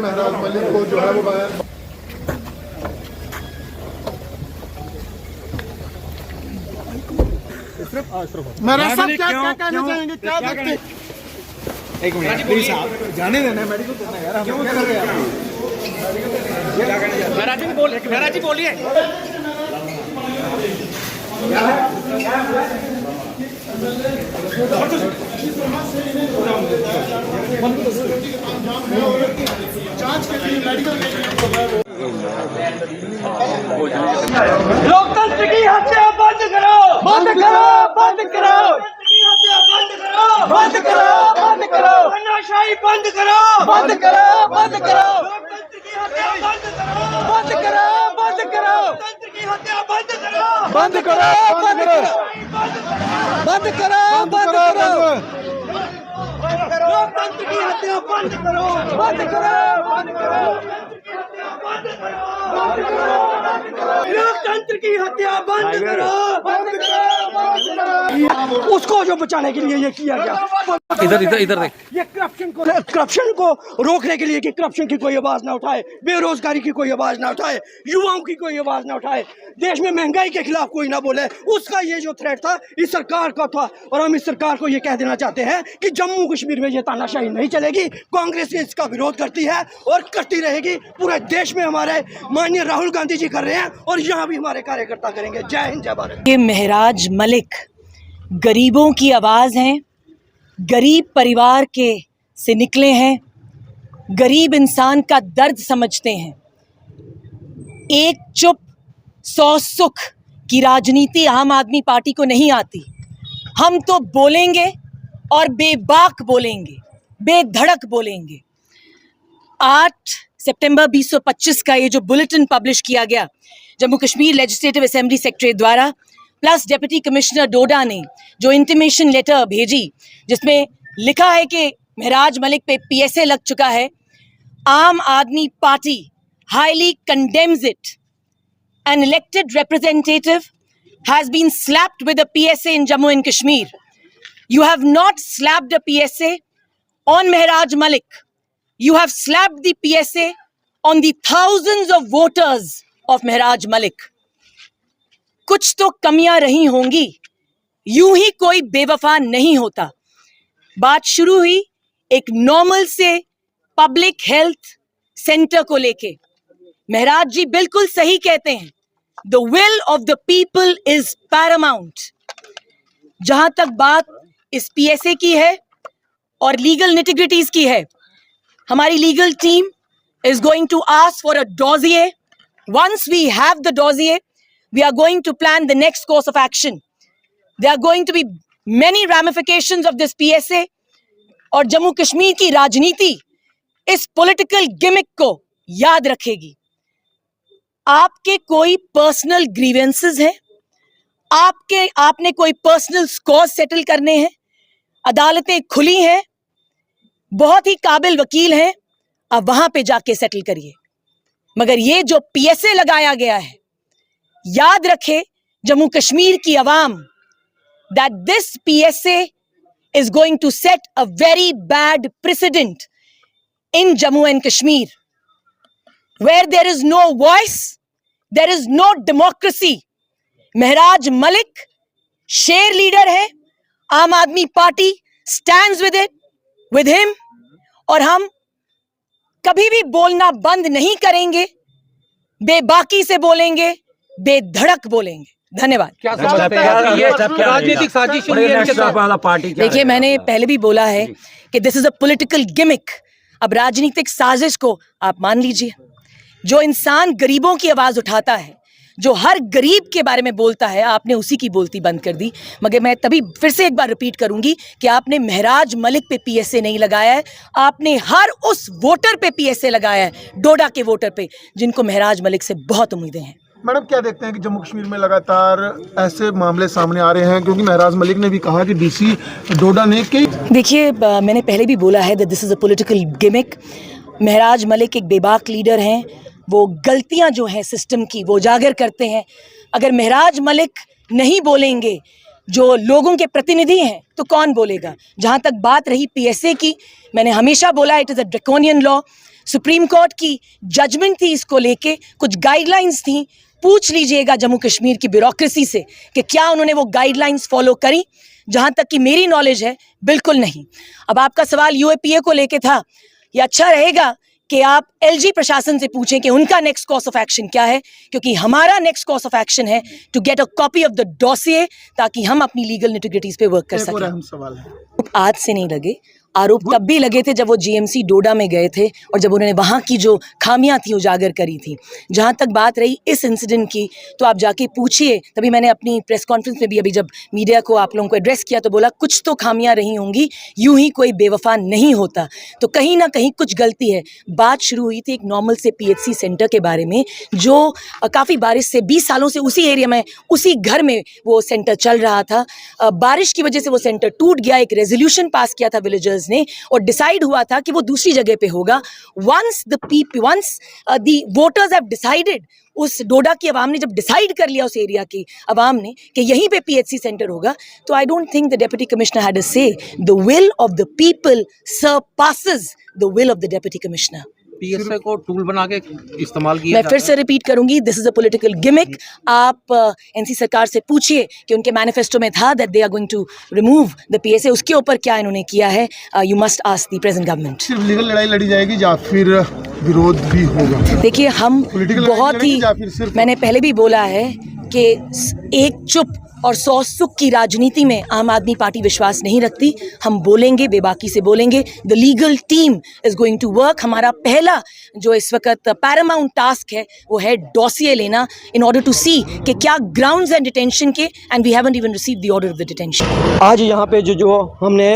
महराज मलिक को जो है वो महराज साहब क्या कहना चाहेंगे, क्या देखते? एक मिनट प्लीज आप जाने देना, मेडिकल करना यार, क्यों कर रहे हैं? महराज जी बोलिए, महराज जी बोलिए। लोकतंत्र की हत्या बंद करो, बंद करो, बंद करो, बंद करो, बंद करो, नशाई बंद करो, बंद करो, बंद करो, लोकतंत्र की हत्या बंद करो, बंद करो, बंद करो, लोकतंत्र की हत्या बंद करो, बंद करो, बंद करो, बंद करो, बंद करो, लोकतंत्र की हत्या बंद करो, बंद करो, बंद करो, लोकतंत्र की हत्या बंद करो, बंद करो, उसको जो बचाने के लिए ये किया गया। इधर इधर इधर देख, ये करप्शन को रोकने के लिए कि करप्शन की कोई आवाज ना उठाए, बेरोजगारी की कोई आवाज ना उठाए, युवाओं की कोई आवाज ना उठाए, देश में महंगाई के खिलाफ कोई ना बोले, उसका ये जो थ्रेट था इस सरकार का था। और हम इस सरकार को ये कह देना चाहते हैं कि जम्मू कश्मीर में ये तानाशाही नहीं चलेगी। कांग्रेस इसका विरोध करती है और करती रहेगी। पूरे देश में हमारे माननीय राहुल गांधी जी कर रहे हैं और यहाँ भी हमारे कार्यकर्ता करेंगे। जय हिंद, जय भारत। ये महराज मलिक गरीबों की आवाज़ हैं, गरीब परिवार के से निकले हैं, गरीब इंसान का दर्द समझते हैं। एक चुप 100 सुख की राजनीति आम आदमी पार्टी को नहीं आती। हम तो बोलेंगे और बेबाक बोलेंगे, बेधड़क बोलेंगे। 8 सितंबर 2025 का ये जो बुलेटिन पब्लिश किया गया Jammu Kashmir legislative assembly secretary द्वारा, प्लस डिप्टी कमिश्नर डोडा ने जो इंटीमेशन लेटर भेजी जिसमें लिखा है कि महराज मलिक पे पीएसए लग चुका है, आम आदमी party highly condemns it. An elected representative has been slapped with a PSA in Jammu and Kashmir. You have not slapped a PSA on Mehraj Malik. You have slapped the PSA on the thousands of voters of Mehraj Malik. कुछ तो कमियां रही होंगी, यूं ही कोई बेवफा नहीं होता। बात शुरू हुई एक नॉर्मल से पब्लिक हेल्थ सेंटर को लेके। महराज जी बिल्कुल सही कहते हैं, the will of the people is Paramount. जहां तक बात इस पीएसए की है और लीगल निटिग्रिटीज की है, हमारी legal team is going to ask for a dossier. Once we have the dossier, we are going to plan the next course of action. There are going to be many ramifications of this PSA. और जम्मू कश्मीर की राजनीति इस political gimmick को याद रखेगी। आपके कोई personal grievances हैं, आपने कोई पर्सनल स्कोर सेटल करने हैं, अदालतें खुली हैं, बहुत ही काबिल वकील हैं, अब वहां पे जाके सेटल करिए। मगर ये जो पीएसए लगाया गया है, याद रखे जम्मू कश्मीर की आवाम, that this PSA is going to set a very bad precedent in Jammu and Kashmir, where there is no voice, there is no democracy. महराज मलिक शेर लीडर है, आम आदमी पार्टी stands with him, और हम कभी भी बोलना बंद नहीं करेंगे, बेबाकी से बोलेंगे, बेधड़क बोलेंगे। धन्यवाद। क्या राजनीतिक साजिश वाला पार्टी? देखिए, मैंने पहले भी बोला है कि this is a political gimmick. अब राजनीतिक साजिश को आप मान लीजिए। जो इंसान गरीबों की आवाज उठाता है, जो हर गरीब के बारे में बोलता है, आपने उसी की बोलती बंद कर दी। मगर मैं तभी फिर से एक बार रिपीट करूंगी कि आपने महराज मलिक पे पीएसए नहीं लगाया है, आपने हर उस वोटर पे पीएसए लगाया है, डोडा के वोटर पे, जिनको महराज मलिक से बहुत उम्मीदें हैं। मैडम, क्या देखते हैं कि जम्मू कश्मीर में लगातार ऐसे मामले सामने आ रहे हैं, क्योंकि महराज मलिक ने भी कहा कि डीसी डोडा ने कई। देखिए, मैंने पहले भी बोला है that this is a political gimmick. Mehraj Malik एक बेबाक लीडर हैं, वो गलतियां जो हैं सिस्टम की वो उजागर करते हैं। अगर महराज मलिक नहीं बोलेंगे जो लोगों के प्रतिनिधि हैं तो कौन बोलेगा। जहाँ तक बात रही पीएसए की, मैंने हमेशा बोला it is a draconian law. Supreme court की जजमेंट थी इसको लेके, कुछ गाइडलाइंस थी। पूछ लीजिएगा जम्मू कश्मीर की ब्यूरोक्रेसी से कि क्या उन्होंने वो गाइडलाइंस फॉलो करी। जहाँ तक कि मेरी नॉलेज है, बिल्कुल नहीं। अब आपका सवाल यूएपीए को लेके था, ये अच्छा रहेगा कि आप एलजी प्रशासन से पूछें कि उनका नेक्स्ट कोर्स ऑफ एक्शन क्या है, क्योंकि हमारा नेक्स्ट कोर्स ऑफ एक्शन है to get a copy of the dossier, ताकि हम अपनी लीगल निटिग्रिटीज पे वर्क कर सकें। सवाल है, आज से नहीं लगे, आरोप तब भी लगे थे जब वो जीएमसी डोडा में गए थे और जब उन्होंने वहाँ की जो खामियां थी उजागर करी थी। जहाँ तक बात रही इस इंसिडेंट की, तो आप जाके पूछिए। तभी मैंने अपनी प्रेस कॉन्फ्रेंस में भी अभी जब मीडिया को आप लोगों को एड्रेस किया तो बोला कुछ तो खामियां रही होंगी, यूं ही कोई बेवफा नहीं होता। तो कहीं ना कहीं कुछ गलती है। बात शुरू हुई थी एक नॉर्मल से पीएचसी सेंटर के बारे में, जो काफ़ी बारिश से 20 सालों से उसी एरिया में, उसी घर में वो सेंटर चल रहा था। बारिश की वजह से वो सेंटर टूट गया। एक रेजोल्यूशन पास किया था विलेजर्स ने और डिसाइड हुआ था कि वो दूसरी जगह पे होगा। Once the voters have decided, उस डोडा की आवाम ने जब डिसाइड कर लिया, उस एरिया की आवाम ने, कि यहीं पे पीएचसी सेंटर होगा, तो I don't think the deputy commissioner had a say. The will of the people surpasses the will of the deputy commissioner. PSA को टूल बना के इस्तेमाल किया मैं फिर से रिपीट करूंगी, this is a political gimmick. आप एनसी सरकार से पूछिए कि उनके मैनिफेस्टो में था that they are going to remove the PSA, उसके ऊपर क्या इन्होंने किया है। You must ask the present government. सिर्फ लीगल लड़ाई लड़ी जाएगी या फिर विरोध भी होगा? देखिए, हम बहुत ही, मैंने पहले भी बोला है कि एक चुप और 100 सुख की राजनीति में आम आदमी पार्टी विश्वास नहीं रखती। हम बोलेंगे, बेबाकी से बोलेंगे। The legal team is going to work. हमारा पहला जो इस वक्त पैरामाउंट टास्क है वो है डॉसिए लेना, इन ऑर्डर टू सी कि क्या ग्राउंड्स हैं डिटेंशन के, and we haven't even received the order of the detention. आज यहाँ पे जो हमने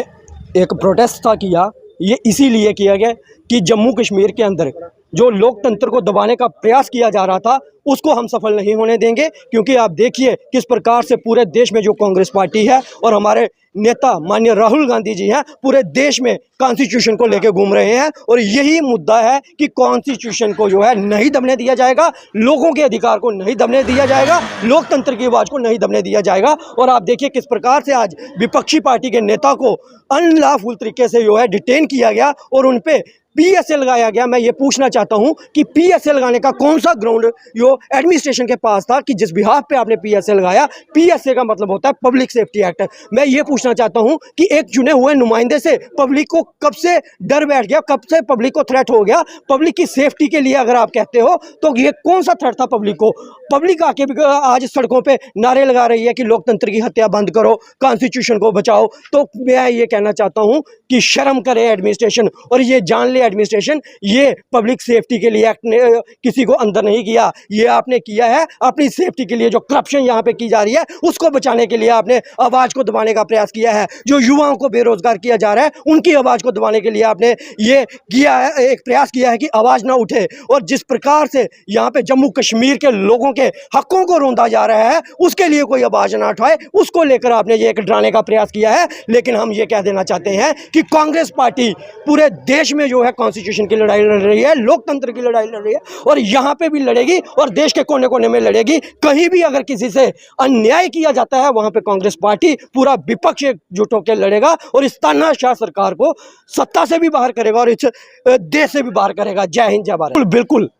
एक प्रोटेस्ट था किया, ये इसीलिए किया गया कि जम्मू कश्मीर के अंदर जो लोकतंत्र को दबाने का प्रयास किया जा रहा था उसको हम सफल नहीं होने देंगे। क्योंकि आप देखिए किस प्रकार से पूरे देश में जो कांग्रेस पार्टी है और हमारे नेता माननीय राहुल गांधी जी हैं, पूरे देश में कॉन्स्टिट्यूशन को लेकर घूम रहे हैं। और यही मुद्दा है कि कॉन्स्टिट्यूशन को जो है नहीं दबने दिया जाएगा, लोगों के अधिकार को नहीं दबने दिया जाएगा, लोकतंत्र की आवाज़ को नहीं दबने दिया जाएगा। और आप देखिए किस प्रकार से आज विपक्षी पार्टी के नेता को अनलॉफुल तरीके से जो है डिटेन किया गया और उन पे पीएसए लगाया गया। मैं ये पूछना चाहता हूं कि पीएसए लगाने का कौन सा ग्राउंड जो एडमिनिस्ट्रेशन के पास था कि जिस बिहाफ पे आपने पीएसए लगाया? पीएसए का मतलब होता है पब्लिक सेफ्टी एक्ट। मैं ये पूछना चाहता हूं कि एक चुने हुए नुमाइंदे से पब्लिक को कब से डर बैठ गया, कब से पब्लिक को थ्रेट हो गया? पब्लिक की सेफ्टी के लिए अगर आप कहते हो तो ये कौन सा थ्रेट था पब्लिक को? पब्लिक आके भी आज सड़कों पर नारे लगा रही है कि लोकतंत्र की हत्या बंद करो, कॉन्स्टिट्यूशन को बचाओ। तो मैं ये कहना चाहता हूँ कि शर्म करे एडमिनिस्ट्रेशन और ये जान ले एडमिनिस्ट्रेशन, ये पब्लिक सेफ्टी के लिए एक्ट ने किसी को अंदर नहीं किया, ये आपने किया है अपनी सेफ्टी के लिए। जो करप्शन यहाँ पे की जा रही है उसको बचाने के लिए आपने आवाज़ को दबाने का प्रयास किया है। जो युवाओं को बेरोजगार किया जा रहा है उनकी आवाज़ को दबाने के लिए आपने ये किया है, एक प्रयास किया है कि आवाज़ ना उठे। और जिस प्रकार से यहाँ पे जम्मू कश्मीर के लोगों के हकों को रोंदा जा रहा है उसके लिए कोई आवाज़ ना उठाए, उसको लेकर आपने ये एक डराने का प्रयास किया है। लेकिन हम ये कह देना चाहते हैं कि कांग्रेस पार्टी पूरे देश में जो है कॉन्स्टिट्यूशन की लड़ाई लड़ रही है, लोकतंत्र की लड़ाई लड़ रही है और यहाँ पे भी लड़ेगी और देश के कोने कोने में लड़ेगी। कहीं भी अगर किसी से अन्याय किया जाता है वहाँ पे कांग्रेस पार्टी पूरा विपक्ष एकजुट होकर लड़ेगा और इस तानाशाह सरकार को सत्ता से भी बाहर करेगा और इस देश से भी बाहर करेगा। जय हिंद, जय भारत। बिल्कुल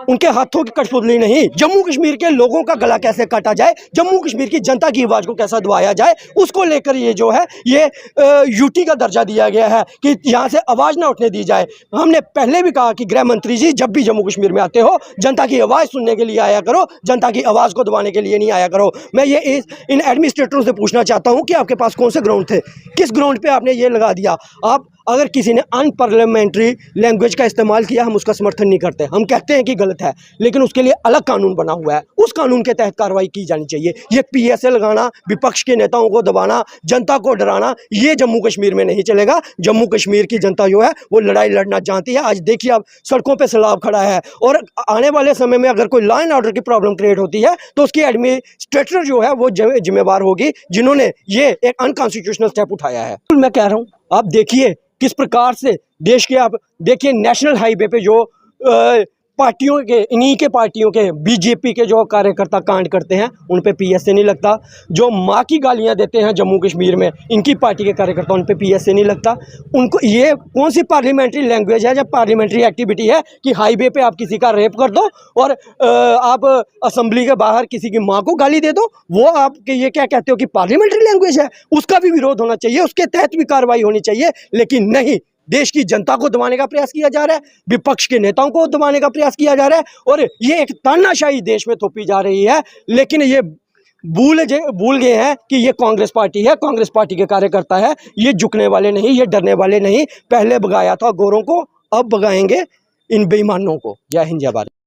उनके हाथों की कठपुतली नहीं, जम्मू कश्मीर के लोगों का गला कैसे काटा जाए, जम्मू कश्मीर की जनता की आवाज़ को कैसा दबाया जाए, उसको लेकर ये जो है ये यूटी का दर्जा दिया गया है कि यहाँ से आवाज़ ना उठने दी जाए। हमने पहले भी कहा कि गृह मंत्री जी जब भी जम्मू कश्मीर में आते हो जनता की आवाज़ सुनने के लिए आया करो, जनता की आवाज़ को दबाने के लिए नहीं आया करो। मैं ये इन एडमिनिस्ट्रेटरों से पूछना चाहता हूँ कि आपके पास कौन से ग्राउंड थे, किस ग्राउंड पर आपने ये लगा दिया? आप अगर किसी ने अनपार्लियामेंट्री लैंग्वेज का इस्तेमाल किया हम उसका समर्थन नहीं करते, हम कहते हैं कि गलत है, लेकिन उसके लिए अलग कानून बना हुआ है, उस कानून के तहत कार्रवाई की जानी चाहिए। ये पीएसए लगाना, विपक्ष के नेताओं को दबाना, जनता को डराना, ये जम्मू कश्मीर में नहीं चलेगा। जम्मू कश्मीर की जनता जो है वो लड़ाई लड़ना जानती है। आज देखिए आप सड़कों पर सैलाब खड़ा है और आने वाले समय में अगर कोई लॉ एंड ऑर्डर की प्रॉब्लम क्रिएट होती है तो उसकी एडमिनिस्ट्रेटर जो है वो जिम्मेवार होगी जिन्होंने ये एक अनकॉन्स्टिट्यूशनल स्टेप उठाया है। मैं कह रहा हूँ आप देखिए किस प्रकार से देश के, आप देखिए नेशनल हाईवे पे जो पार्टियों के, इन्हीं के पार्टियों के, बीजेपी के जो कार्यकर्ता कांड करते हैं उन पे पीएसए नहीं लगता। जो माँ की गालियां देते हैं जम्मू कश्मीर में इनकी पार्टी के कार्यकर्ता, उन पे पीएसए नहीं लगता। उनको ये कौन सी पार्लियामेंट्री लैंग्वेज है, जब पार्लियामेंट्री एक्टिविटी है कि हाईवे पे आप किसी का रेप कर दो और आप असेंबली के बाहर किसी की माँ को गाली दे दो, वो आप ये क्या कहते हो कि पार्लियामेंट्री लैंग्वेज है? उसका भी विरोध होना चाहिए, उसके तहत भी कार्रवाई होनी चाहिए। लेकिन नहीं, देश की जनता को दबाने का प्रयास किया जा रहा है, विपक्ष के नेताओं को दबाने का प्रयास किया जा रहा है और ये एक तानाशाही देश में थोपी जा रही है। लेकिन ये भूल गए हैं कि ये कांग्रेस पार्टी है, कांग्रेस पार्टी के कार्यकर्ता है, ये झुकने वाले नहीं, ये डरने वाले नहीं। पहले भगाया था गोरों को, अब भगाएंगे इन बेईमानों को। जय हिंद, जय भारत।